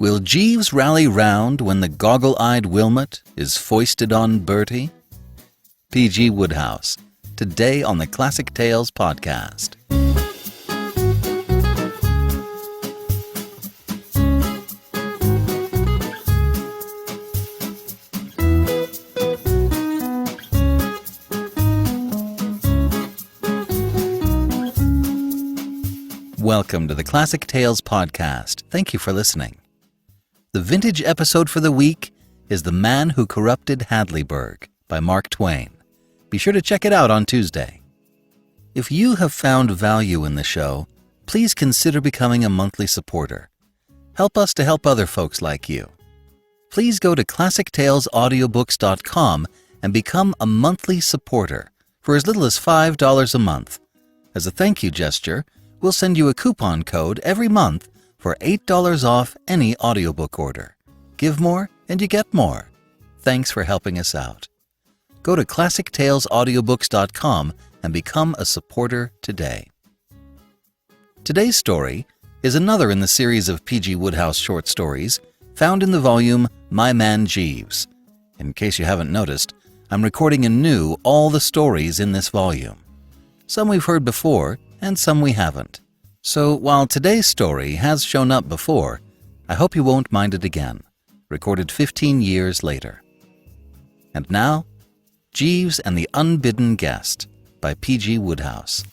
Will Jeeves rally round when the goggle-eyed Wilmot is foisted on Berty? P.G. Wodehouse, today on the Classic Tales podcast. Welcome to the Classic Tales podcast. Thank you for listening. The vintage episode for the week is The Man Who Corrupted Hadleyburg by Mark Twain. Be sure to check it out on Tuesday. If you have found value in the show, please consider becoming a monthly supporter. Help us to help other folks like you. Please go to classictalesaudiobooks.com and become a monthly supporter for as little as $5 a month. As a thank you gesture, we'll send you a coupon code every month for $8 off any audiobook order. Give more and you get more. Thanks for helping us out. Go to classictalesaudiobooks.com and become a supporter today. Today's story is another in the series of P.G. Wodehouse short stories found in the volume My Man Jeeves. In case you haven't noticed, I'm recording anew all the stories in this volume. Some we've heard before, and some we haven't. So while today's story has shown up before, I hope you won't mind it again, recorded 15 years later. And now, Jeeves and the Unbidden Guest by P.G. Wodehouse.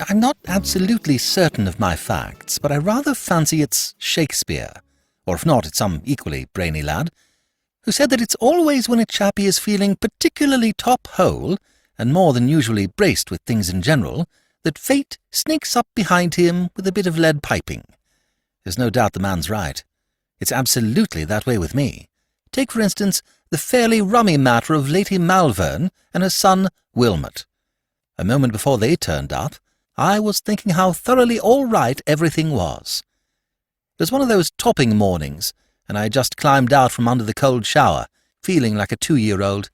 I'm not absolutely certain of my facts, but I rather fancy it's Shakespeare, or if not, it's some equally brainy lad, who said that it's always when a chappie is feeling particularly top-hole, and more than usually braced with things in general, that fate sneaks up behind him with a bit of lead piping. There's no doubt the man's right. It's absolutely that way with me. Take, for instance, the fairly rummy matter of Lady Malvern and her son Wilmot. A moment before they turned up, I was thinking how thoroughly all right everything was. It was one of those topping mornings, and I just climbed out from under the cold shower, feeling like a 2-year-old.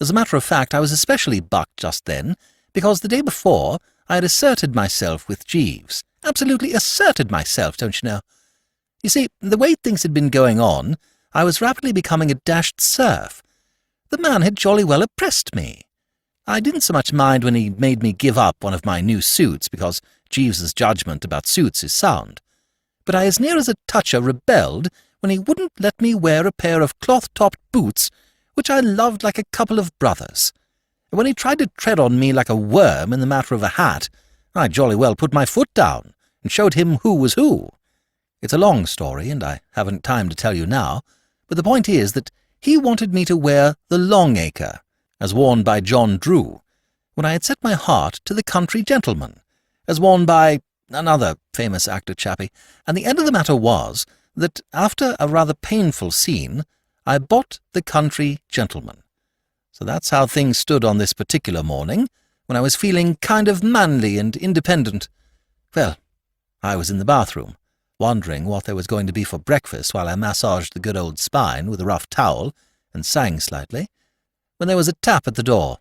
As a matter of fact, I was especially bucked just then, because the day before I had asserted myself with Jeeves. Absolutely asserted myself, don't you know? You see, the way things had been going on, I was rapidly becoming a dashed serf. The man had jolly well oppressed me. I didn't so much mind when he made me give up one of my new suits, because Jeeves's judgment about suits is sound. But I as near as a toucher rebelled when he wouldn't let me wear a pair of cloth-topped boots, which I loved like a couple of brothers. And when he tried to tread on me like a worm in the matter of a hat, I jolly well put my foot down and showed him who was who. It's a long story, and I haven't time to tell you now, but the point is that he wanted me to wear the long-acre, as worn by John Drew, when I had set my heart to the country gentleman, as worn by another famous actor chappie, and the end of the matter was that, after a rather painful scene, I bought the country gentleman. So that's how things stood on this particular morning, when I was feeling kind of manly and independent. Well, I was in the bathroom, wondering what there was going to be for breakfast while I massaged the good old spine with a rough towel and sang slightly, when there was a tap at the door.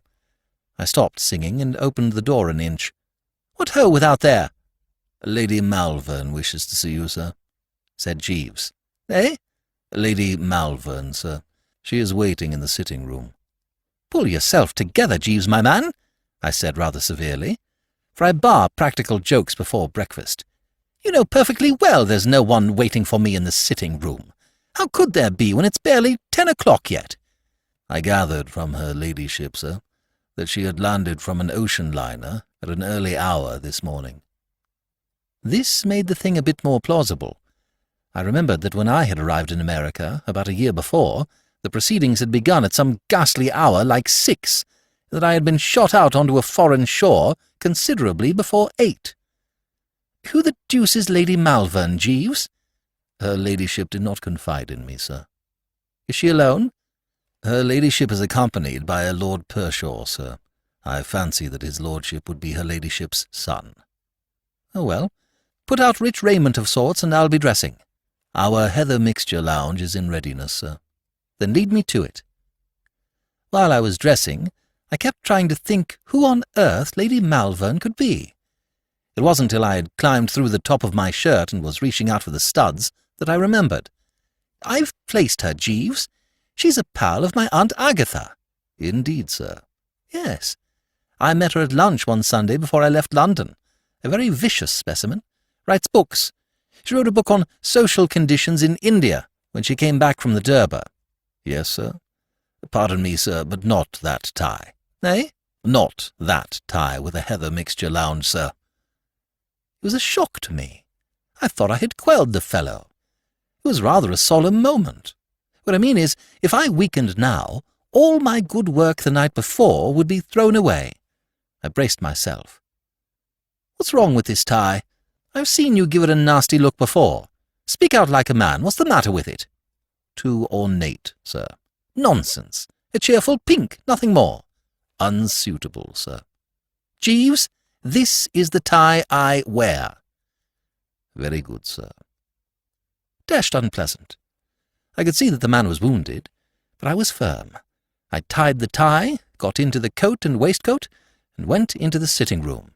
I stopped singing and opened the door an inch. "What ho, without there?" "Lady Malvern wishes to see you, sir," said Jeeves. "Eh?" "Lady Malvern, sir. She is waiting in the sitting-room." "Pull yourself together, Jeeves, my man," I said rather severely, for I bar practical jokes before breakfast. "You know perfectly well there's no one waiting for me in the sitting-room. How could there be when it's barely 10 o'clock yet?" "I gathered from her ladyship, sir, that she had landed from an ocean liner at an early hour this morning." This made the thing a bit more plausible. I remembered that when I had arrived in America, about a year before, the proceedings had begun at some ghastly hour like 6, that I had been shot out onto a foreign shore considerably before 8. "Who the deuce is Lady Malvern, Jeeves?" "Her ladyship did not confide in me, sir." "Is she alone?" "Her ladyship is accompanied by a Lord Pershaw, sir. I fancy that his lordship would be her ladyship's son." "Oh, well, Put out rich raiment of sorts, and I'll be dressing. Our heather mixture lounge is in readiness, sir. Then lead me to it. While I was dressing, I kept trying to think who on earth Lady Malvern could be. It wasn't till I had climbed through the top of my shirt and was reaching out for the studs that I remembered. I've placed her, Jeeves. She's a pal of my Aunt Agatha. Indeed, sir. Yes. I met her at lunch one Sunday before I left London. A very vicious specimen. Writes books. She wrote a book on social conditions in India when she came back from the Durbar. Yes, sir. Pardon me, sir, but not that tie. Eh? Not that tie with a heather mixture lounge, sir. It was a shock to me. I thought I had quelled the fellow. It was rather a solemn moment. What I mean is, if I weakened now, all my good work the night before would be thrown away. I braced myself. What's wrong with this tie? I've seen you give it a nasty look before. Speak out like a man. What's the matter with it? Too ornate, sir. Nonsense. A cheerful pink, nothing more. Unsuitable, sir. Jeeves, this is the tie I wear. Very good, sir. Dashed unpleasant. I could see that the man was wounded, but I was firm. I tied the tie, got into the coat and waistcoat, and went into the sitting-room.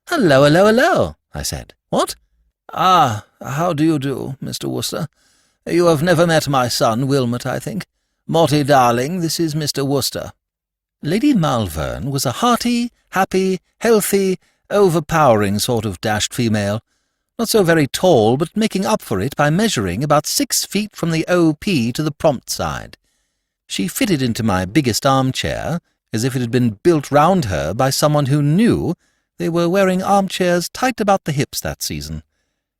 "Hello, hello, hello," I said. "What?" "Ah, how do you do, Mr. Worcester? You have never met my son, Wilmot, I think. Motty, darling, this is Mr. Worcester." Lady Malvern was a hearty, happy, healthy, overpowering sort of dashed female, not so very tall, but making up for it by measuring about 6 feet from the O.P. to the prompt side. She fitted into my biggest armchair, as if it had been built round her by someone who knew they were wearing armchairs tight about the hips that season.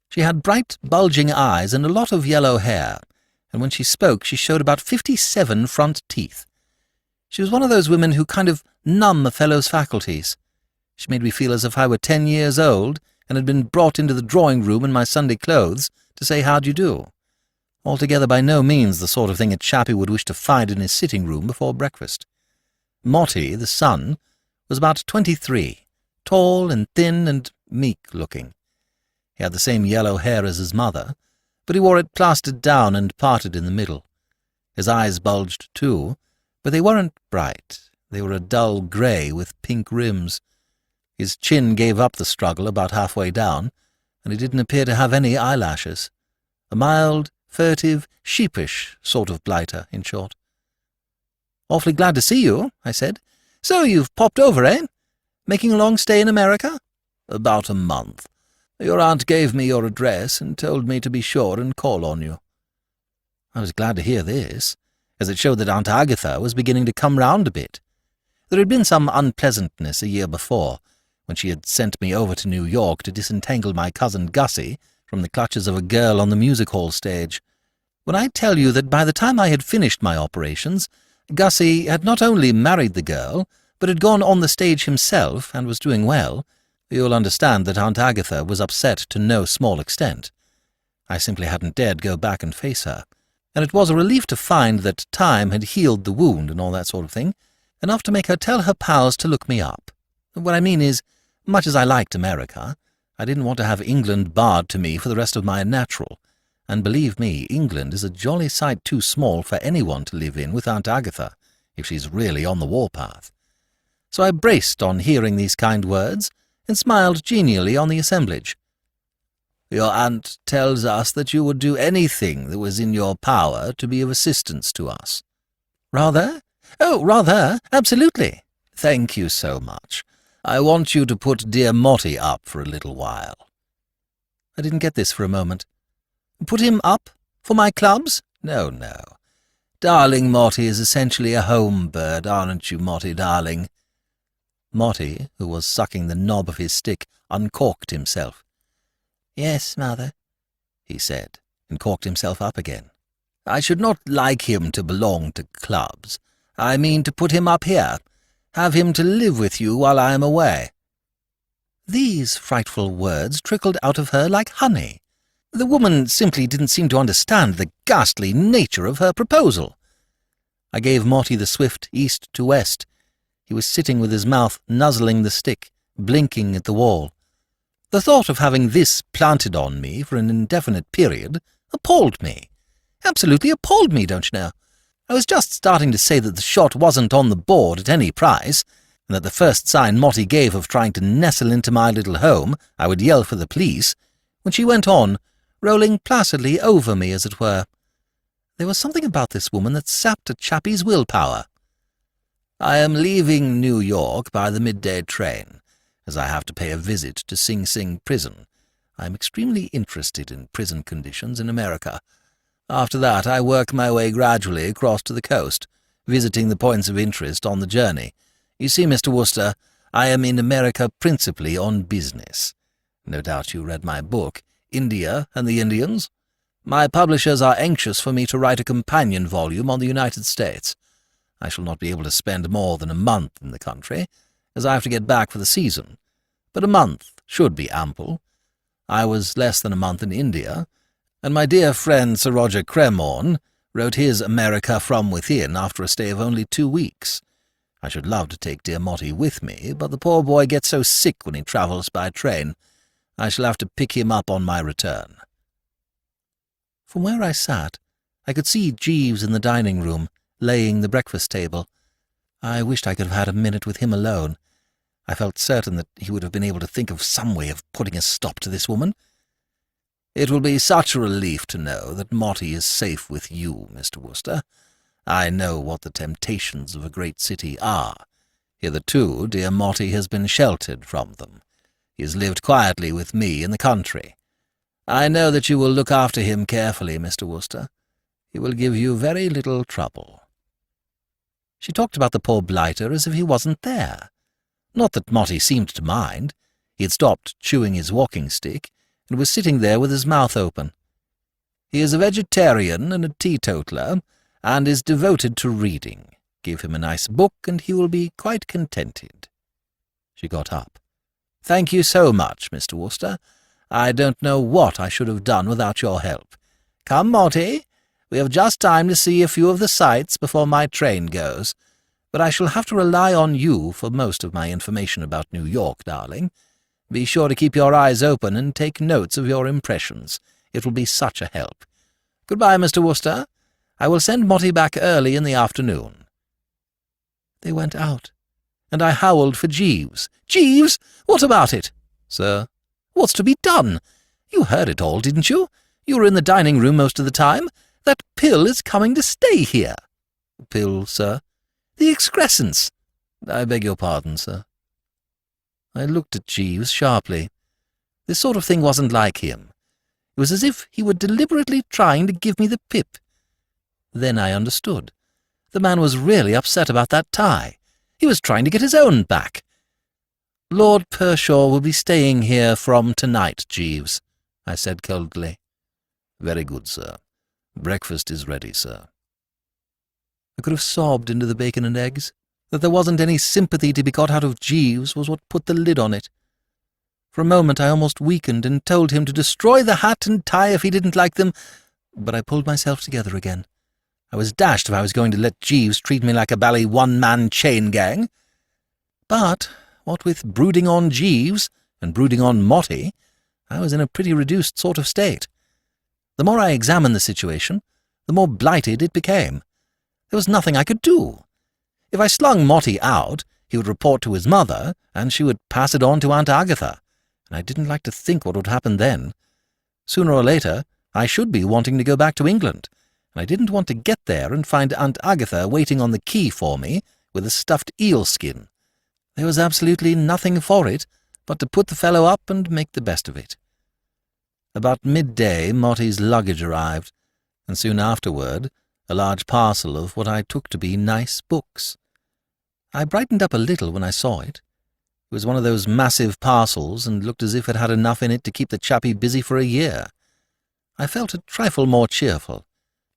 She had bright, bulging eyes and a lot of yellow hair, and when she spoke she showed about 57 front teeth. She was one of those women who kind of numb a fellow's faculties. She made me feel as if I were 10 years old and had been brought into the drawing-room in my Sunday clothes to say how do you do. Altogether by no means the sort of thing a chappie would wish to find in his sitting-room before breakfast. Motty, the son, was about 23, tall and thin and meek-looking. He had the same yellow hair as his mother, but he wore it plastered down and parted in the middle. His eyes bulged too, but they weren't bright. They were a dull grey with pink rims. His chin gave up the struggle about halfway down, and he didn't appear to have any eyelashes. A mild, furtive, sheepish sort of blighter, in short. "Awfully glad to see you," I said. "So you've popped over, eh? Making a long stay in America?" "About a month. Your aunt gave me your address and told me to be sure and call on you." I was glad to hear this, as it showed that Aunt Agatha was beginning to come round a bit. There had been some unpleasantness a year before, when she had sent me over to New York to disentangle my cousin Gussie from the clutches of a girl on the music-hall stage. When I tell you that by the time I had finished my operations, Gussie had not only married the girl, but had gone on the stage himself and was doing well, you'll understand that Aunt Agatha was upset to no small extent. I simply hadn't dared go back and face her, and it was a relief to find that time had healed the wound and all that sort of thing, enough to make her tell her pals to look me up. What I mean is, much as I liked America, I didn't want to have England barred to me for the rest of my natural, and believe me, England is a jolly sight too small for anyone to live in with Aunt Agatha, if she's really on the warpath. So I braced on hearing these kind words, and smiled genially on the assemblage. "Your aunt tells us that you would do anything that was in your power to be of assistance to us." "Rather? Oh, rather, absolutely." "Thank you so much. I want you to put dear Motty up for a little while." I didn't get this for a moment. "Put him up? For my clubs?" "No, no. Darling Motty is essentially a home bird, aren't you, Motty, darling?" Motty, who was sucking the knob of his stick, uncorked himself. "Yes, mother," he said, and corked himself up again. "I should not like him to belong to clubs. I mean to put him up here. Have him to live with you while I am away." These frightful words trickled out of her like honey. The woman simply didn't seem to understand the ghastly nature of her proposal. I gave Motty the swift east to west. He was sitting with his mouth nuzzling the stick, blinking at the wall. The thought of having this planted on me for an indefinite period appalled me. Absolutely appalled me, don't you know? I was just starting to say that the shot wasn't on the board at any price, and that the first sign Motty gave of trying to nestle into my little home I would yell for the police, when she went on, rolling placidly over me, as it were. There was something about this woman that sapped a chappie's willpower. "I am leaving New York by the midday train, as I have to pay a visit to Sing Sing prison. I am extremely interested in prison conditions in America. After that I work my way gradually across to the coast, visiting the points of interest on the journey. You see, Mr. Wooster, I am in America principally on business. No doubt you read my book, India and the Indians. My publishers are anxious for me to write a companion volume on the United States. I shall not be able to spend more than a month in the country, as I have to get back for the season, but a month should be ample. I was less than a month in India, and my dear friend Sir Roger Cremorne wrote his America from Within after a stay of only 2 weeks. I should love to take dear Motty with me, but the poor boy gets so sick when he travels by train. I shall have to pick him up on my return." From where I sat, I could see Jeeves in the dining-room, laying the breakfast table. I wished I could have had a minute with him alone. I felt certain that he would have been able to think of some way of putting a stop to this woman. "It will be such a relief to know that Motty is safe with you, Mr. Wooster. I know what the temptations of a great city are. Hitherto, dear Motty has been sheltered from them. He has lived quietly with me in the country. I know that you will look after him carefully, Mr. Wooster. He will give you very little trouble." She talked about the poor blighter as if he wasn't there. Not that Motty seemed to mind. He had stopped chewing his walking-stick, and was sitting there with his mouth open. "He is a vegetarian and a teetotaler, and is devoted to reading. Give him a nice book, and he will be quite contented." She got up. "Thank you so much, Mr. Wooster. I don't know what I should have done without your help. Come, Motty, we have just time to see a few of the sights before my train goes, but I shall have to rely on you for most of my information about New York, darling. Be sure to keep your eyes open and take notes of your impressions. It will be such a help. Goodbye, Mr. Wooster. I will send Motty back early in the afternoon." They went out, and I howled for Jeeves. "Jeeves, what about it?" "Sir?" "What's to be done? You heard it all, didn't you? You were in the dining-room most of the time. That pill is coming to stay here." "Pill, sir?" "The excrescence." "I beg your pardon, sir." I looked at Jeeves sharply. This sort of thing wasn't like him. It was as if he were deliberately trying to give me the pip. Then I understood. The man was really upset about that tie. He was trying to get his own back. "Lord Pershaw will be staying here from tonight, Jeeves," I said coldly. "Very good, sir. Breakfast is ready, sir." I could have sobbed into the bacon and eggs. That there wasn't any sympathy to be got out of Jeeves was what put the lid on it. For a moment I almost weakened and told him to destroy the hat and tie if he didn't like them, but I pulled myself together again. I was dashed if I was going to let Jeeves treat me like a bally one-man chain gang. But, what with brooding on Jeeves and brooding on Motty, I was in a pretty reduced sort of state. The more I examined the situation, the more blighted it became. There was nothing I could do. If I slung Motty out, he would report to his mother, and she would pass it on to Aunt Agatha, and I didn't like to think what would happen then. Sooner or later, I should be wanting to go back to England, and I didn't want to get there and find Aunt Agatha waiting on the quay for me with a stuffed eel skin. There was absolutely nothing for it but to put the fellow up and make the best of it. About midday, Motty's luggage arrived, and soon afterward a large parcel of what I took to be nice books. I brightened up a little when I saw it. It was one of those massive parcels, and looked as if it had enough in it to keep the chappie busy for a year. I felt a trifle more cheerful,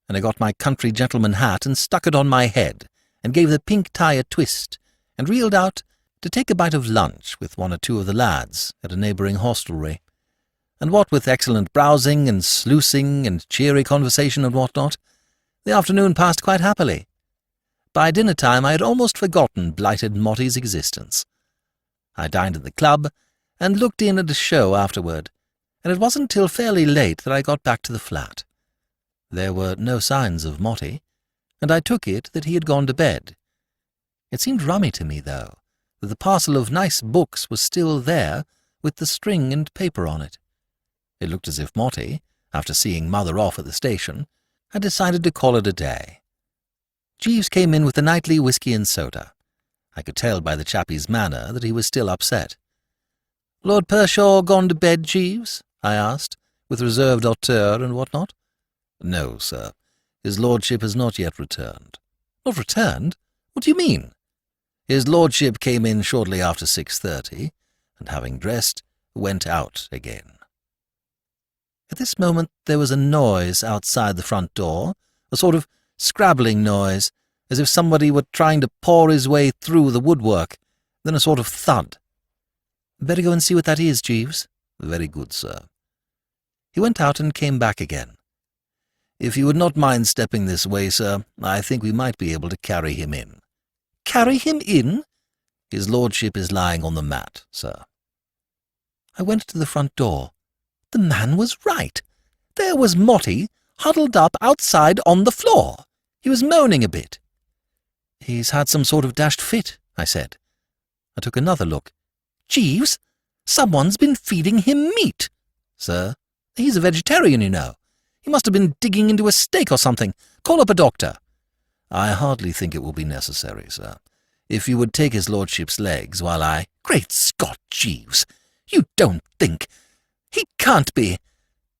and I got my country gentleman hat and stuck it on my head, and gave the pink tie a twist, and reeled out to take a bite of lunch with one or two of the lads at a neighbouring hostelry. And what with excellent browsing and sluicing and cheery conversation and what-not, the afternoon passed quite happily. By dinner-time I had almost forgotten blighted Motty's existence. I dined at the club, and looked in at a show afterward, and it wasn't till fairly late that I got back to the flat. There were no signs of Motty, and I took it that he had gone to bed. It seemed rummy to me, though, that the parcel of nice books was still there with the string and paper on it. It looked as if Motty, after seeing Mother off at the station, had decided to call it a day. Jeeves came in with the nightly whisky and soda. I could tell by the chappie's manner that he was still upset. "Lord Pershaw gone to bed, Jeeves?" I asked, with reserved hauteur and what not. "No, sir. His lordship has not yet returned." "Not returned? What do you mean?" "His lordship came in shortly after 6:30, and having dressed, went out again." At this moment there was a noise outside the front door, a sort of scrabbling noise, as if somebody were trying to paw his way through the woodwork, then a sort of thud. "Better go and see what that is, Jeeves." "Very good, sir." He went out and came back again. "If you would not mind stepping this way, sir, I think we might be able to carry him in." "Carry him in?" "His lordship is lying on the mat, sir." I went to the front door. The man was right. There was Motty, huddled up outside on the floor. He was moaning a bit. "He's had some sort of dashed fit," I said. I took another look. "Jeeves, someone's been feeding him meat." "Sir?" "He's a vegetarian, you know. He must have been digging into a steak or something. Call up a doctor." "I hardly think it will be necessary, sir. If you would take his lordship's legs while I—" "Great Scott, Jeeves! You don't think— He can't be—"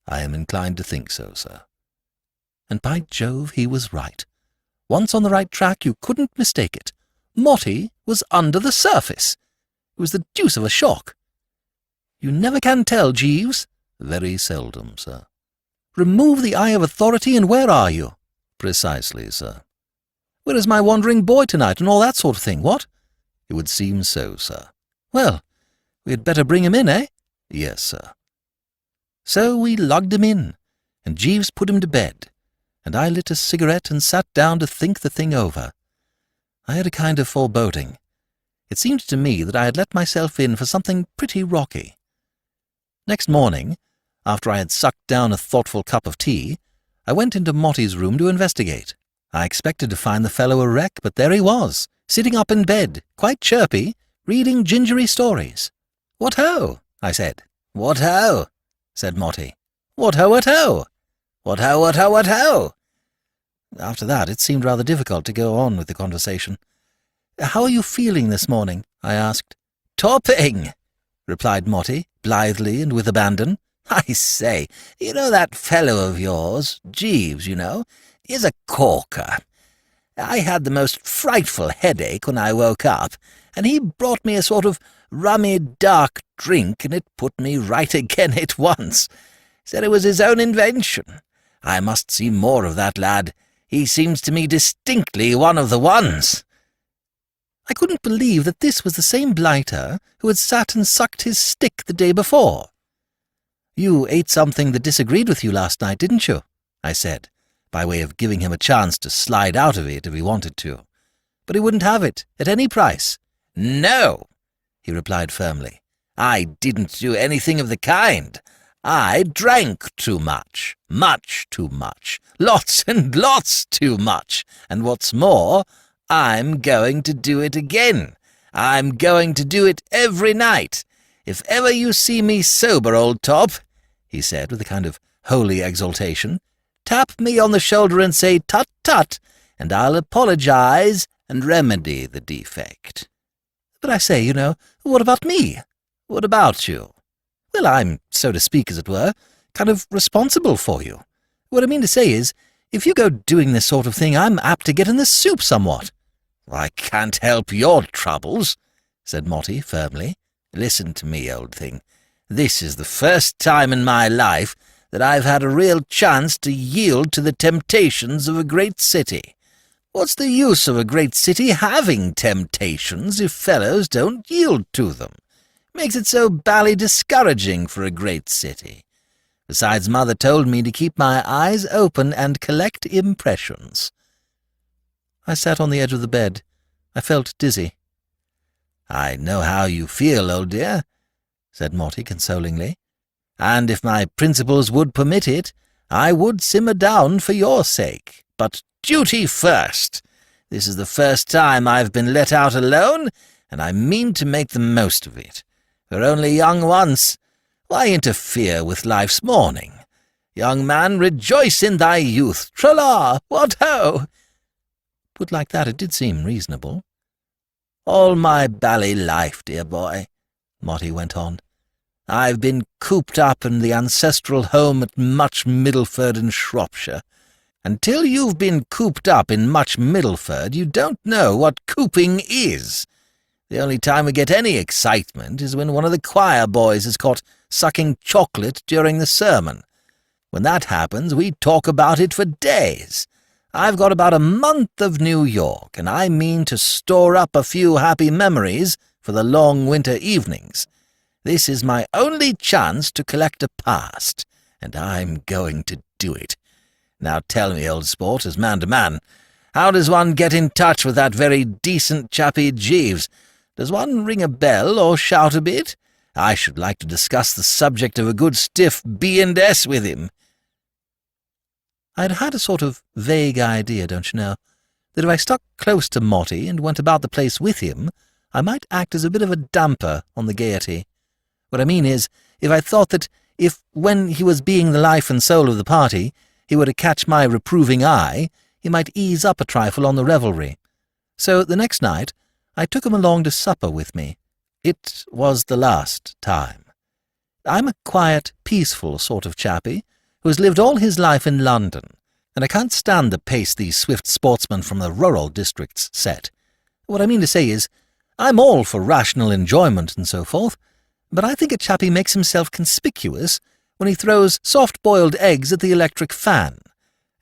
"I am inclined to think so, sir." And by Jove, he was right. Once on the right track, you couldn't mistake it. Motty was under the surface. It was the deuce of a shock. "You never can tell, Jeeves." "Very seldom, sir." "Remove the eye of authority, and where are you?" "Precisely, sir." "Where is my wandering boy tonight, and all that sort of thing, what?" "It would seem so, sir." "Well, we had better bring him in, eh?" "Yes, sir." So we lugged him in, and Jeeves put him to bed, and I lit a cigarette and sat down to think the thing over. I had a kind of foreboding. It seemed to me that I had let myself in for something pretty rocky. Next morning, after I had sucked down a thoughtful cup of tea, I went into Motty's room to investigate. I expected to find the fellow a wreck, but there he was, sitting up in bed, quite chirpy, reading gingery stories. "What-ho?" I said. "What-ho?" said Motty. "What-ho, what-ho? What-ho, what-ho, what-ho?" After that it seemed rather difficult to go on with the conversation. "How are you feeling this morning?" I asked. "Topping," replied Motty, blithely and with abandon. "I say, you know that fellow of yours, Jeeves, you know, is a corker. I had the most frightful headache when I woke up, and he brought me a sort of rummy dark drink, and it put me right again at once. Said it was his own invention. I must see more of that lad. He seems to me distinctly one of the ones." I couldn't believe that this was the same blighter who had sat and sucked his stick the day before. "You ate something that disagreed with you last night, didn't you?" I said, by way of giving him a chance to slide out of it if he wanted to. But he wouldn't have it, at any price. "No," he replied firmly. "I didn't do anything of the kind. I drank too much too much, lots and lots too much, and what's more, I'm going to do it again. I'm going to do it every night. If ever you see me sober, old top," he said with a kind of holy exultation, "tap me on the shoulder and say tut-tut, and I'll apologize and remedy the defect." "But I say, you know, what about me?" "What about you?" "Well, I'm, so to speak, as it were, kind of responsible for you. What I mean to say is, if you go doing this sort of thing, I'm apt to get in the soup somewhat." "I can't help your troubles," said Motty firmly. "Listen to me, old thing. This is the first time in my life that I've had a real chance to yield to the temptations of a great city. What's the use of a great city having temptations if fellows don't yield to them? Makes it so bally discouraging for a great city. Besides, Mother told me to keep my eyes open and collect impressions." I sat on the edge of the bed. I felt dizzy. "I know how you feel, old dear. said Motty consolingly. "And if my principles would permit it, I would simmer down for your sake. But duty first! This is the first time I've been let out alone, and I mean to make the most of it. We're only young once. Why interfere with life's morning? Young man, rejoice in thy youth. Tra-la! What ho!" Put like that, it did seem reasonable. "All my bally life, dear boy," Motty went on, "I've been cooped up in the ancestral home at Much Middleford in Shropshire. Until you've been cooped up in Much Middleford, you don't know what cooping is. The only time we get any excitement is when one of the choir boys is caught sucking chocolate during the sermon. When that happens, we talk about it for days. I've got about a month of New York, and I mean to store up a few happy memories for the long winter evenings. This is my only chance to collect a past, and I'm going to do it. Now tell me, old sport, as man to man, how does one get in touch with that very decent chappie Jeeves? Does one ring a bell or shout a bit? I should like to discuss the subject of a good stiff B&S with him." I'd had a sort of vague idea, don't you know, that if I stuck close to Motty and went about the place with him, I might act as a bit of a damper on the gaiety. What I mean is, if I thought that if, when he was being the life and soul of the party, he were to catch my reproving eye, he might ease up a trifle on the revelry. So the next night I took him along to supper with me. It was the last time. I'm a quiet, peaceful sort of chappie, who has lived all his life in London, and I can't stand the pace these swift sportsmen from the rural districts set. What I mean to say is, I'm all for rational enjoyment and so forth, but I think a chappie makes himself conspicuous when he throws soft-boiled eggs at the electric fan.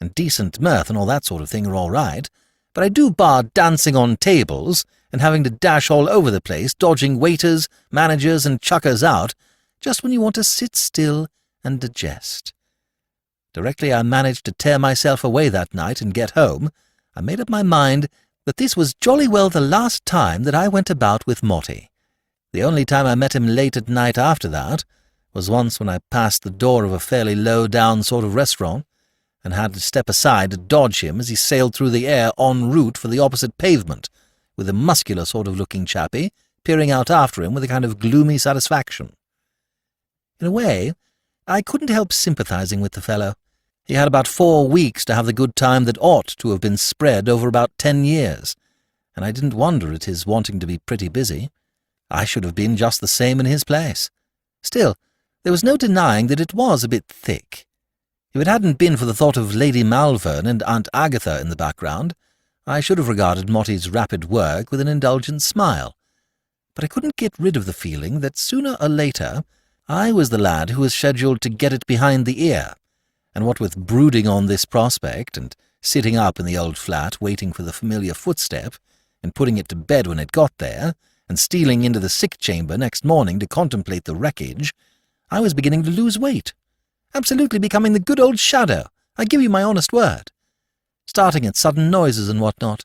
And decent mirth and all that sort of thing are all right, but I do bar dancing on tables and having to dash all over the place, dodging waiters, managers, and chuckers out, just when you want to sit still and digest. Directly I managed to tear myself away that night and get home, I made up my mind that this was jolly well the last time that I went about with Motty. The only time I met him late at night after that was once when I passed the door of a fairly low-down sort of restaurant and had to step aside to dodge him as he sailed through the air en route for the opposite pavement, with a muscular sort of looking chappie peering out after him with a kind of gloomy satisfaction. In a way, I couldn't help sympathizing with the fellow. He had about 4 weeks to have the good time that ought to have been spread over about 10 years, and I didn't wonder at his wanting to be pretty busy. I should have been just the same in his place. Still, there was no denying that it was a bit thick. If it hadn't been for the thought of Lady Malvern and Aunt Agatha in the background, I should have regarded Motty's rapid work with an indulgent smile. But I couldn't get rid of the feeling that sooner or later I was the lad who was scheduled to get it behind the ear, and what with brooding on this prospect, and sitting up in the old flat waiting for the familiar footstep, and putting it to bed when it got there, and stealing into the sick chamber next morning to contemplate the wreckage, I was beginning to lose weight, absolutely becoming the good old shadow, I give you my honest word, starting at sudden noises and what not.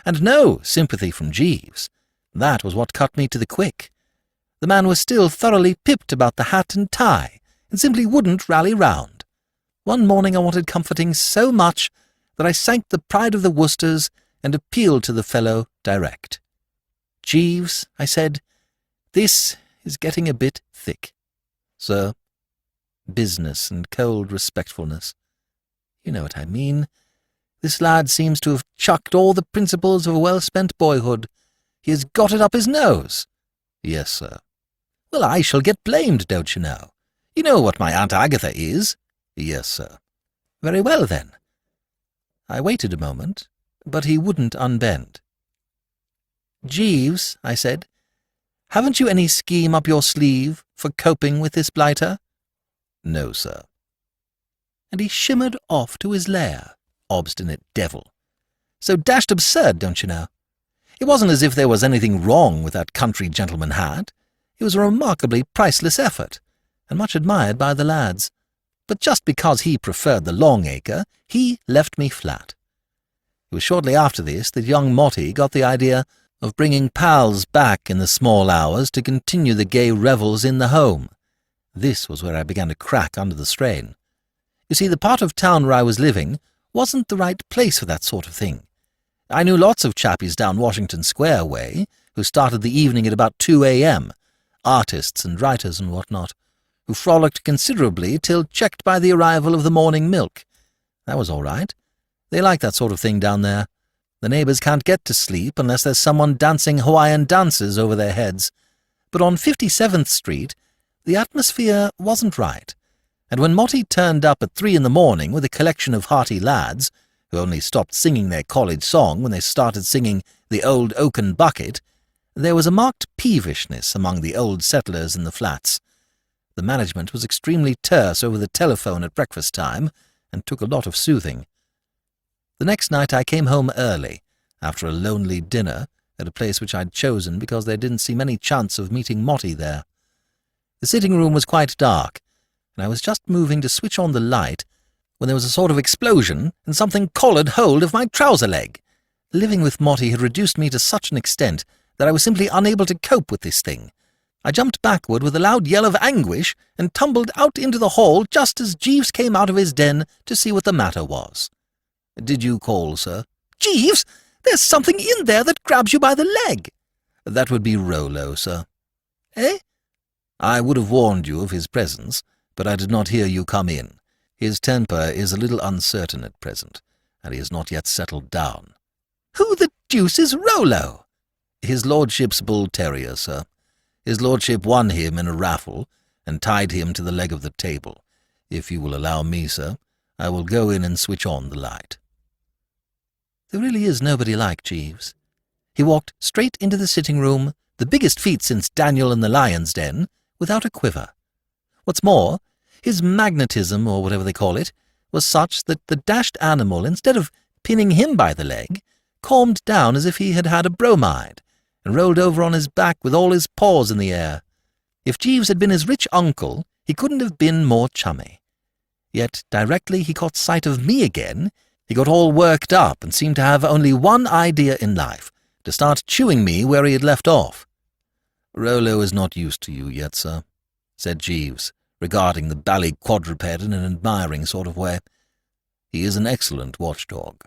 And no sympathy from Jeeves. That was what cut me to the quick. The man was still thoroughly pipped about the hat and tie, and simply wouldn't rally round. One morning I wanted comforting so much that I sank the pride of the Worcesters and appealed to the fellow direct. "Jeeves," I said, "this is getting a bit thick." "Sir?" "Business and cold respectfulness. You know what I mean. This lad seems to have chucked all the principles of a well-spent boyhood. He has got it up his nose." "Yes, sir." "Well, I shall get blamed, don't you know? You know what my Aunt Agatha is." "Yes, sir." "Very well, then." I waited a moment, but he wouldn't unbend. "Jeeves," I said, "haven't you any scheme up your sleeve for coping with this blighter?" "No, sir." And he shimmered off to his lair, obstinate devil. So dashed absurd, don't you know? It wasn't as if there was anything wrong with that country gentleman hat. It was a remarkably priceless effort, and much admired by the lads. But just because he preferred the Longacre, he left me flat. It was shortly after this that young Motty got the idea of bringing pals back in the small hours to continue the gay revels in the home. This was where I began to crack under the strain. You see, the part of town where I was living wasn't the right place for that sort of thing. I knew lots of chappies down Washington Square way who started the evening at about 2 a.m., artists and writers and what-not, who frolicked considerably till checked by the arrival of the morning milk. That was all right. They like that sort of thing down there. The neighbours can't get to sleep unless there's someone dancing Hawaiian dances over their heads. But on 57th Street, the atmosphere wasn't right, and when Motty turned up at 3 in the morning with a collection of hearty lads, who only stopped singing their college song when they started singing The Old Oaken Bucket, there was a marked peevishness among the old settlers in the flats. The management was extremely terse over the telephone at breakfast time, and took a lot of soothing. The next night I came home early, after a lonely dinner, at a place which I'd chosen because there didn't seem any chance of meeting Motty there. The sitting-room was quite dark, and I was just moving to switch on the light when there was a sort of explosion and something collared hold of my trouser leg. Living with Motty had reduced me to such an extent that I was simply unable to cope with this thing. I jumped backward with a loud yell of anguish and tumbled out into the hall just as Jeeves came out of his den to see what the matter was. "Did you call, sir?" "Jeeves, there's something in there that grabs you by the leg." "That would be Rollo, sir." "Eh?" "I would have warned you of his presence, but I did not hear you come in. His temper is a little uncertain at present, and he has not yet settled down." "Who the deuce is Rollo?" "His lordship's bull terrier, sir. His lordship won him in a raffle, and tied him to the leg of the table. If you will allow me, sir, I will go in and switch on the light." There really is nobody like Jeeves. He walked straight into the sitting-room, the biggest feat since Daniel in the lion's den, without a quiver. What's more, his magnetism, or whatever they call it, was such that the dashed animal, instead of pinning him by the leg, calmed down as if he had had a bromide, and rolled over on his back with all his paws in the air. If Jeeves had been his rich uncle, he couldn't have been more chummy. Yet directly he caught sight of me again, he got all worked up and seemed to have only one idea in life, to start chewing me where he had left off. "Rollo is not used to you yet, sir," said Jeeves, regarding the bally quadruped in an admiring sort of way. "He is an excellent watchdog."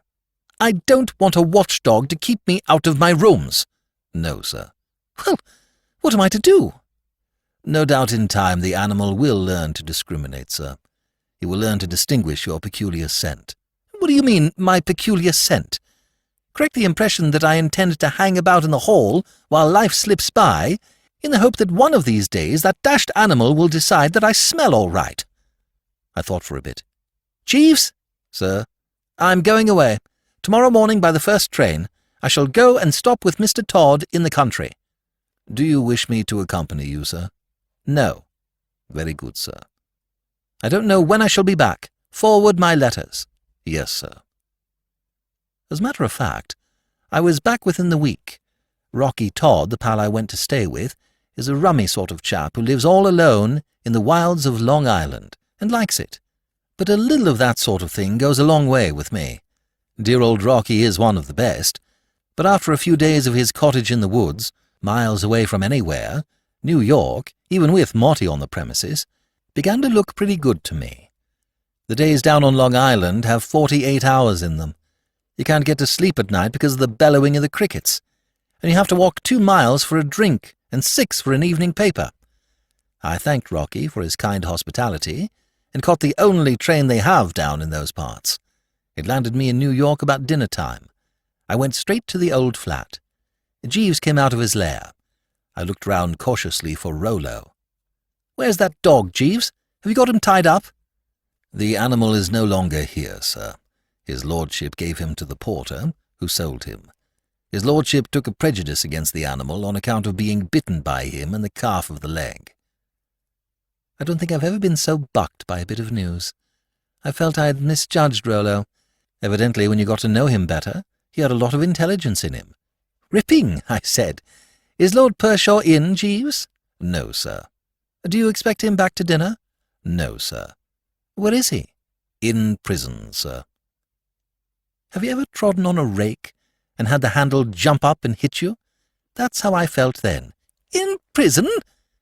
"I don't want a watchdog to keep me out of my rooms." "No, sir." "Well, what am I to do?" "No doubt in time the animal will learn to discriminate, sir. He will learn to distinguish your peculiar scent." "What do you mean, my peculiar scent? Correct the impression that I intend to hang about in the hall while life slips by, in the hope that one of these days that dashed animal will decide that I smell all right." I thought for a bit. "Jeeves?" "Sir?" "I'm going away. Tomorrow morning by the first train. I shall go and stop with Mr. Todd in the country." "Do you wish me to accompany you, sir?" "No." "Very good, sir." "I don't know when I shall be back. Forward my letters." "Yes, sir." As a matter of fact, I was back within the week. Rocky Todd, the pal I went to stay with, is a rummy sort of chap who lives all alone in the wilds of Long Island, and likes it. But a little of that sort of thing goes a long way with me. Dear old Rocky is one of the best, but after a few days of his cottage in the woods, miles away from anywhere, New York, even with Motty on the premises, began to look pretty good to me. The days down on Long Island have 48 hours in them. You can't get to sleep at night because of the bellowing of the crickets, and you have to walk 2 miles for a drink and 6 for an evening paper. I thanked Rocky for his kind hospitality, and caught the only train they have down in those parts. It landed me in New York about dinner time. I went straight to the old flat. Jeeves came out of his lair. I looked round cautiously for Rollo. "Where's that dog, Jeeves? Have you got him tied up?" "The animal is no longer here, sir. His lordship gave him to the porter, who sold him. His lordship took a prejudice against the animal on account of being bitten by him in the calf of the leg." I don't think I've ever been so bucked by a bit of news. I felt I had misjudged Rollo. Evidently, when you got to know him better, he had a lot of intelligence in him. "Ripping," I said. "Is Lord Pershaw in, Jeeves?" "No, sir." "Do you expect him back to dinner?" "No, sir." "Where is he?" "In prison, sir." Have you ever trodden on a rake and had the handle jump up and hit you, That's how I felt then. In prison?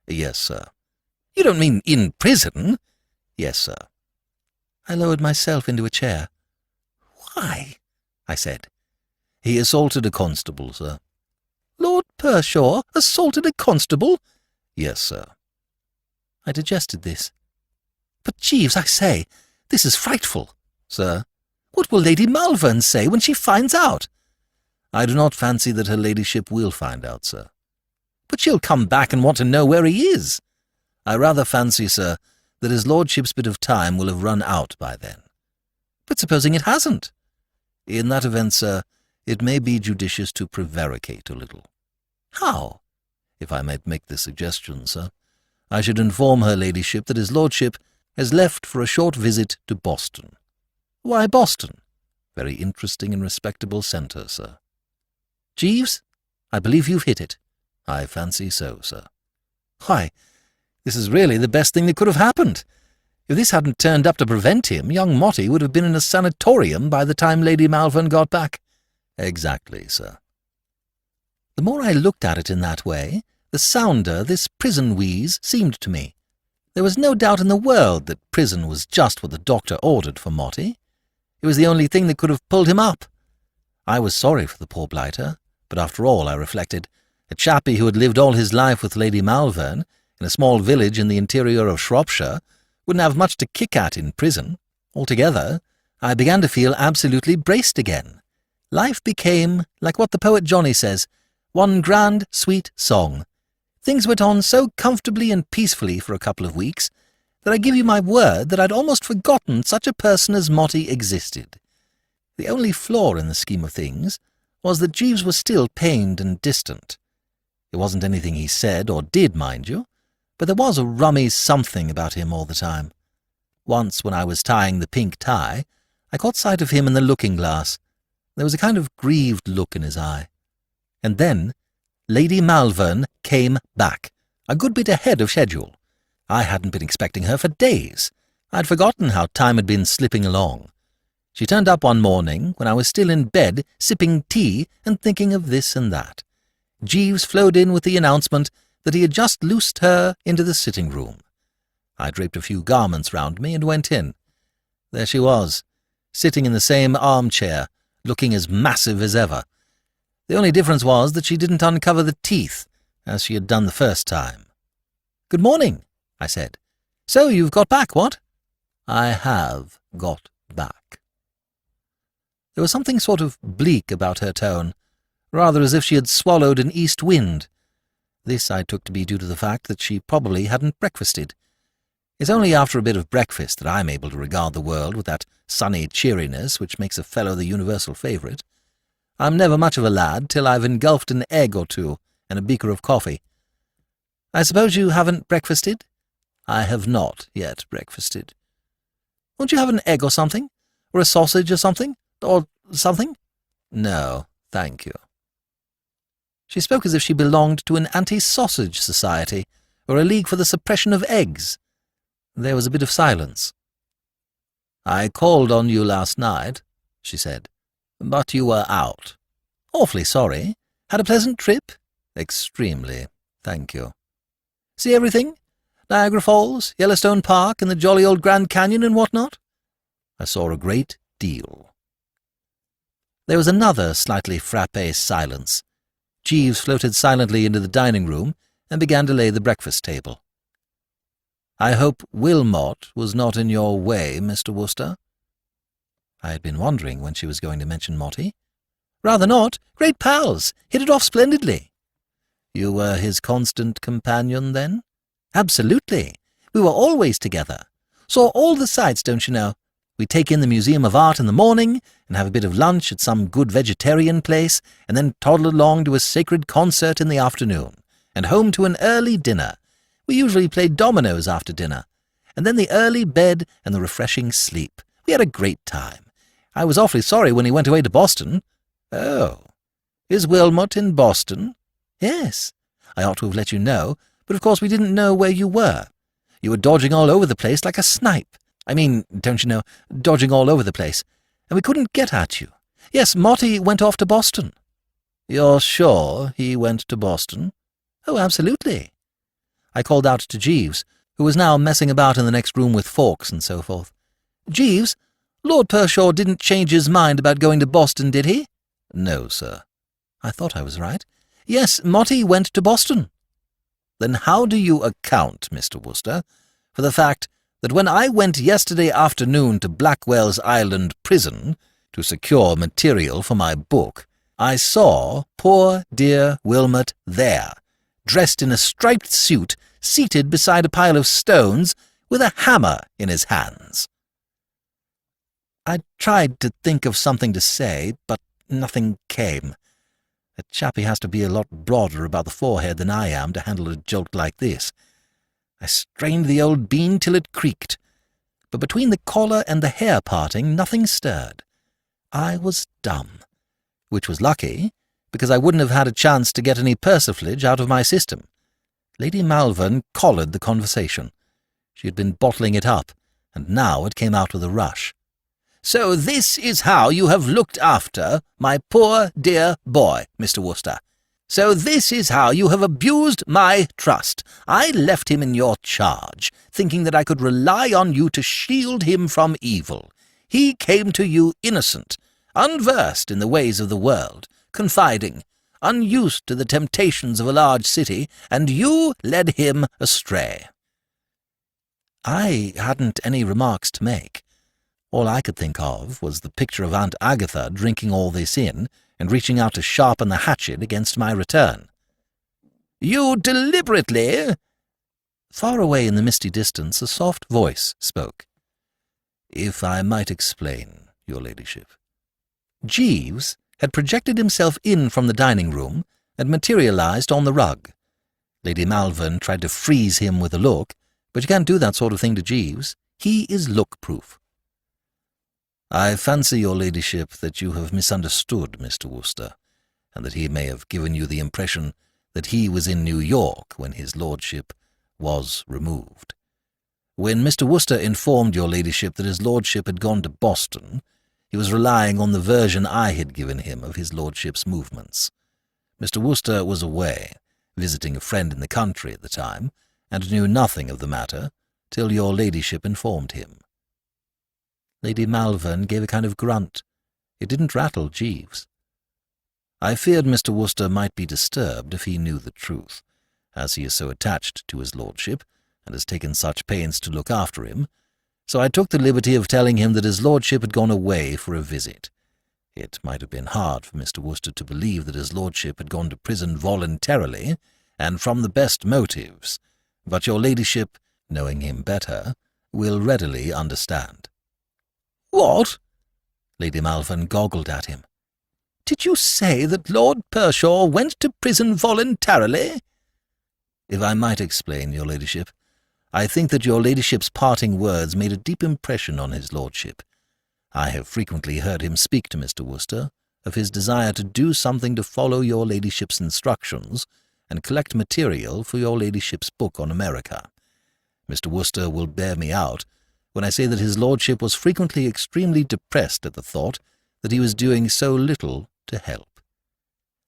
Yes, sir. You don't mean in prison? Yes, sir. I lowered myself into a chair. Why? I said. He assaulted a constable, sir. Lord Pershaw assaulted a constable? Yes, sir. I digested this. But, Jeeves, I say, this is frightful. Sir? What will Lady Malvern say when she finds out? I do not fancy that her ladyship will find out, sir. But she'll come back and want to know where he is. I rather fancy, sir, that his lordship's bit of time will have run out by then. But supposing it hasn't? In that event, sir, it may be judicious to prevaricate a little. How? If I might make the suggestion, sir, I should inform her ladyship that his lordship has left for a short visit to Boston. Why Boston? Very interesting and respectable centre, sir. Jeeves, I believe you've hit it. I fancy so, sir. Why, this is really the best thing that could have happened. If this hadn't turned up to prevent him, young Motty would have been in a sanatorium by the time Lady Malvern got back. Exactly, sir. The more I looked at it in that way, the sounder this prison wheeze seemed to me. There was no doubt in the world that prison was just what the doctor ordered for Motty. It was the only thing that could have pulled him up. I was sorry for the poor blighter, but after all, I reflected, a chappie who had lived all his life with Lady Malvern, in a small village in the interior of Shropshire, wouldn't have much to kick at in prison. Altogether, I began to feel absolutely braced again. Life became, like what the poet Johnny says, one grand, sweet song. Things went on so comfortably and peacefully for a couple of weeks that I give you my word that I'd almost forgotten such a person as Motty existed. The only flaw in the scheme of things was that Jeeves was still pained and distant. It wasn't anything he said or did, mind you, but there was a rummy something about him all the time. Once, when I was tying the pink tie, I caught sight of him in the looking-glass. There was a kind of grieved look in his eye. And then Lady Malvern came back, a good bit ahead of schedule. I hadn't been expecting her for days. I'd forgotten how time had been slipping along. She turned up one morning when I was still in bed, sipping tea and thinking of this and that. Jeeves flowed in with the announcement that he had just loosed her into the sitting-room. I draped a few garments round me and went in. There she was, sitting in the same armchair, looking as massive as ever. The only difference was that she didn't uncover the teeth, as she had done the first time. "Good morning," I said. "So you've got back, what?" "I have got back." There was something sort of bleak about her tone, rather as if she had swallowed an east wind. This I took to be due to the fact that she probably hadn't breakfasted. It's only after a bit of breakfast that I'm able to regard the world with that sunny cheeriness which makes a fellow the universal favourite. I'm never much of a lad till I've engulfed an egg or two and a beaker of coffee. "I suppose you haven't breakfasted?" "I have not yet breakfasted." "Won't you have an egg or something? Or a sausage or something? Or something?" "No, thank you." She spoke as if she belonged to an anti-sausage society, or a league for the suppression of eggs. There was a bit of silence. "I called on you last night," she said, "but you were out." "Awfully sorry. Had a pleasant trip?" "Extremely, thank you." "See everything? Niagara Falls, Yellowstone Park, and the jolly old Grand Canyon and what not?" "I saw a great deal." There was another slightly frappé silence. Jeeves floated silently into the dining-room and began to lay the breakfast table. "I hope Wilmot was not in your way, Mr. Wooster?" I had been wondering when she was going to mention Motty. "Rather not. Great pals. Hit it off splendidly." "You were his constant companion, then?" "Absolutely. We were always together. Saw all the sights, don't you know. We'd take in the Museum of Art in the morning and have a bit of lunch at some good vegetarian place, and then toddle along to a sacred concert in the afternoon, and home to an early dinner. We usually played dominoes after dinner, and then the early bed and the refreshing sleep. We had a great time. I was awfully sorry when he went away to Boston." "Oh, is Wilmot in Boston?" "Yes. I ought to have let you know, but of course we didn't know where you were. You were dodging all over the place like a snipe. I mean, don't you know, dodging all over the place, and we couldn't get at you. Yes, Motty went off to Boston." "You're sure he went to Boston?" "Oh, absolutely." I called out to Jeeves, who was now messing about in the next room with forks and so forth. "Jeeves, Lord Pershaw didn't change his mind about going to Boston, did he?" "No, sir." I thought I was right. "Yes, Motty went to Boston." "Then how do you account, Mr. Wooster, for the fact that when I went yesterday afternoon to Blackwell's Island prison to secure material for my book, I saw poor dear Wilmot there, dressed in a striped suit, seated beside a pile of stones, with a hammer in his hands?" I tried to think of something to say, but nothing came. A chappie has to be a lot broader about the forehead than I am to handle a joke like this. I strained the old bean till it creaked, but between the collar and the hair parting nothing stirred. I was dumb, which was lucky, because I wouldn't have had a chance to get any persiflage out of my system. Lady Malvern collared the conversation. She had been bottling it up, and now it came out with a rush. "So this is how you have looked after my poor dear boy, Mr. Wooster. So this is how you have abused my trust. I left him in your charge, thinking that I could rely on you to shield him from evil. He came to you innocent, unversed in the ways of the world, confiding, unused to the temptations of a large city, and you led him astray." I hadn't any remarks to make. All I could think of was the picture of Aunt Agatha drinking all this in and reaching out to sharpen the hatchet against my return. "You deliberately—" Far away in the misty distance a soft voice spoke. "If I might explain, your ladyship." Jeeves had projected himself in from the dining-room and materialized on the rug. Lady Malvern tried to freeze him with a look, but you can't do that sort of thing to Jeeves. He is look-proof. "I fancy, your ladyship, that you have misunderstood Mr. Wooster, and that he may have given you the impression that he was in New York when his lordship was removed. When Mr. Wooster informed your ladyship that his lordship had gone to Boston, he was relying on the version I had given him of his lordship's movements. Mr. Wooster was away, visiting a friend in the country at the time, and knew nothing of the matter till your ladyship informed him." Lady Malvern gave a kind of grunt. It didn't rattle Jeeves. "I feared Mr. Wooster might be disturbed if he knew the truth, as he is so attached to his lordship, and has taken such pains to look after him, so I took the liberty of telling him that his lordship had gone away for a visit. It might have been hard for Mr. Wooster to believe that his lordship had gone to prison voluntarily, and from the best motives, but your ladyship, knowing him better, will readily understand." "What?" Lady Malvern goggled at him. "Did you say that Lord Pershaw went to prison voluntarily?" "If I might explain, your ladyship, I think that your ladyship's parting words made a deep impression on his lordship. I have frequently heard him speak to Mr. Wooster of his desire to do something to follow your ladyship's instructions and collect material for your ladyship's book on America. Mr. Wooster will bear me out when I say that his lordship was frequently extremely depressed at the thought that he was doing so little to help."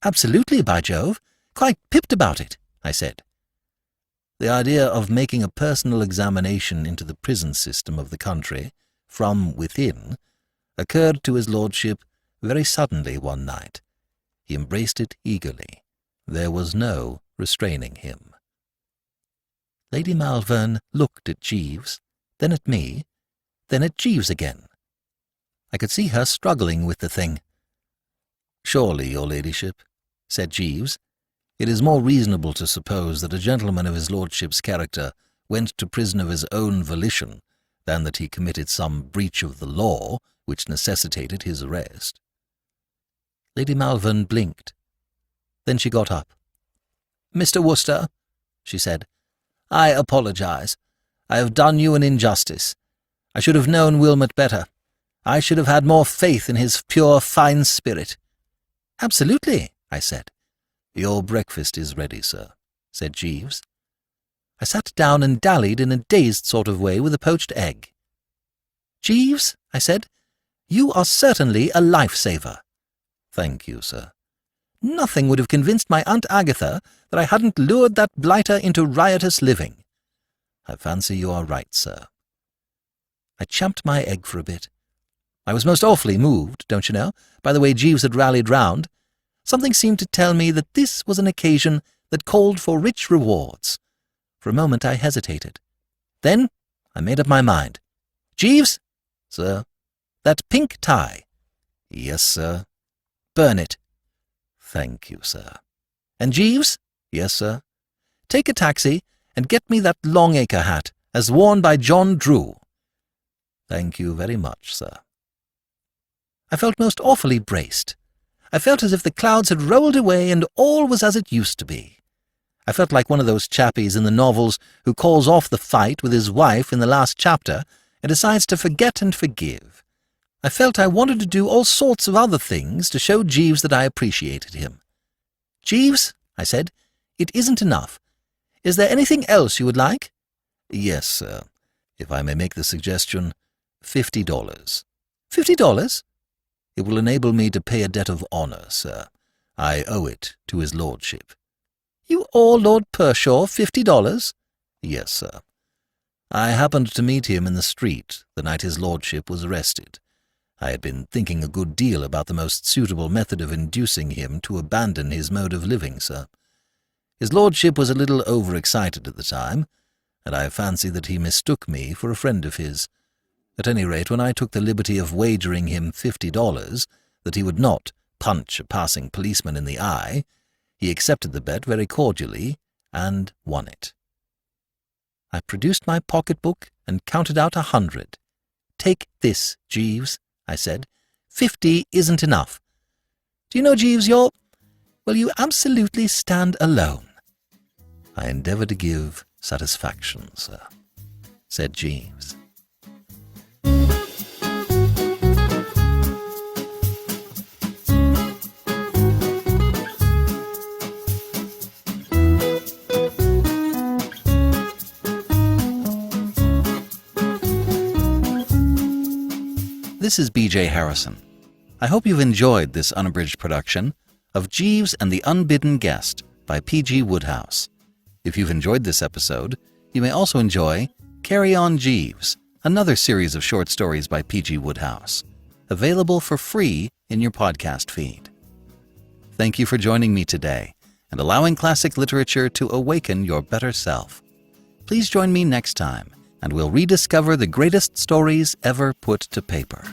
"Absolutely, by Jove! Quite pipped about it," I said. "The idea of making a personal examination into the prison system of the country, from within, occurred to his lordship very suddenly one night. He embraced it eagerly. There was no restraining him." Lady Malvern looked at Jeeves, then at me, then at Jeeves again. I could see her struggling with the thing. "Surely, your ladyship," said Jeeves, "it is more reasonable to suppose that a gentleman of his lordship's character went to prison of his own volition than that he committed some breach of the law which necessitated his arrest." Lady Malvern blinked. Then she got up. "Mr. Wooster," she said, "I apologize. I have done you an injustice. I should have known Wilmot better. I should have had more faith in his pure, fine spirit." "Absolutely," I said. "Your breakfast is ready, sir," said Jeeves. I sat down and dallied in a dazed sort of way with a poached egg. "Jeeves," I said, "you are certainly a life-saver." "Thank you, sir." Nothing would have convinced my Aunt Agatha that I hadn't lured that blighter into riotous living. I fancy you are right, sir. I champed my egg for a bit. I was most awfully moved, don't you know, by the way Jeeves had rallied round. Something seemed to tell me that this was an occasion that called for rich rewards. For a moment I hesitated. Then I made up my mind. Jeeves? Sir? That pink tie? Yes, sir. Burn it. Thank you, sir. And Jeeves? Yes, sir. Take a taxi and get me that Longacre hat, as worn by John Drew. Thank you very much, sir. I felt most awfully braced. I felt as if the clouds had rolled away and all was as it used to be. I felt like one of those chappies in the novels who calls off the fight with his wife in the last chapter and decides to forget and forgive. I felt I wanted to do all sorts of other things to show Jeeves that I appreciated him. Jeeves, I said, it isn't enough. Is there anything else you would like? Yes, sir. If I may make the suggestion, $50. $50? It will enable me to pay a debt of honour, sir. I owe it to his lordship. You owe Lord Pershaw $50? Yes, sir. I happened to meet him in the street the night his lordship was arrested. I had been thinking a good deal about the most suitable method of inducing him to abandon his mode of living, sir. His lordship was a little overexcited at the time, and I fancy that he mistook me for a friend of his. At any rate, when I took the liberty of wagering him $50 that he would not punch a passing policeman in the eye, he accepted the bet very cordially and won it. I produced my pocket-book and counted out 100. Take this, Jeeves, I said. 50 isn't enough. Do you know, Jeeves, you absolutely stand alone. I endeavour to give satisfaction, sir, said Jeeves. This is B.J. Harrison. I hope you've enjoyed this unabridged production of Jeeves and the Unbidden Guest by P.G. Wodehouse. If you've enjoyed this episode, you may also enjoy Carry On Jeeves, another series of short stories by P.G. Wodehouse, available for free in your podcast feed. Thank you for joining me today and allowing classic literature to awaken your better self. Please join me next time, and we'll rediscover the greatest stories ever put to paper.